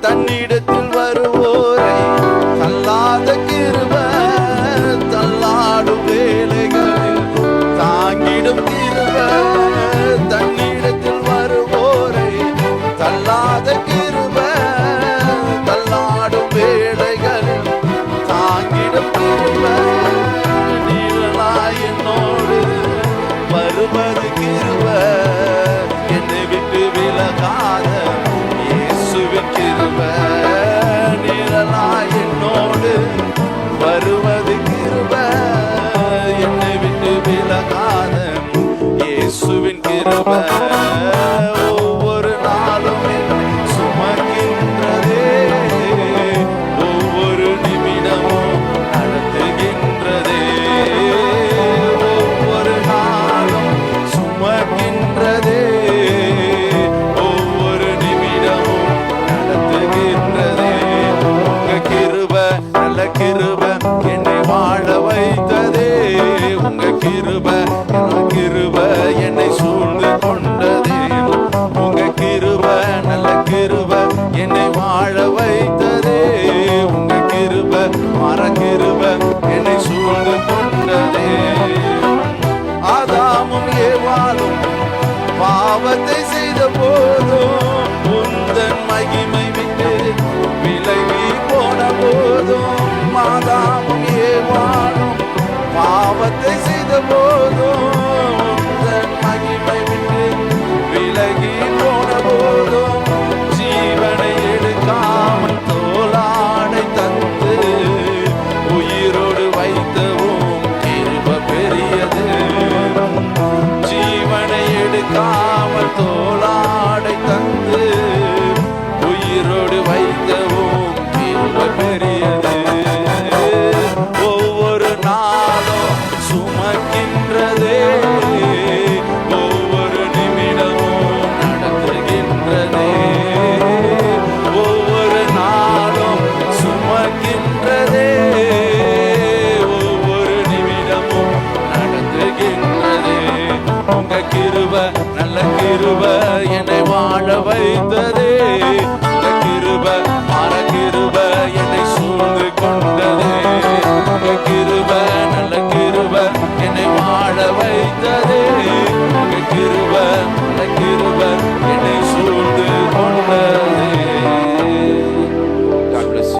தன்னிடத்தில் வருவோரை தள்ளாத கிருபை, தள்ளாடும் வேலைகளில் தாங்கிடும் கிருபை. தன்னிடத்தில் வருவோரை தள்ளாத கிருபை, தள்ளாடும் வேலைகளில் தாங்கிடும் கிருபை. நீளாய் என்னோடு வருவது கிருபை, என்னை விட்டு விலகாத இயேசுவின் கிருபை. நீளாய் என்னோடு வருவது கிருபை, என்னை விட்டு விலகாத இயேசுவின் கிருபை. ஒவ்வொரு நாளும் என்னை சுமக்கின்றதே, ஒவ்வொரு நிமிடமும் நடத்துகின்றதே. ஒவ்வொரு நாளும் சுமக்கின்றதே, ஒவ்வொரு நிமிடமும் நடத்துகின்றதே. உங்க கிருபை நல்ல கிருபை என்னை வாழ வைத்ததே. உங்க கிருபை கிருபை என்னை சூழ்ந்து கொண்டதே. உங்க கிருபை நல்ல கிருபை என்னை வாழ வைத்ததே. உங்க கிருபை மர கிருபை என்னை சூழ்ந்து கொண்டதே. ஆதாமும் ஏவாளும் பாவத்தை செய்த போதும் உந்தன் மகிமை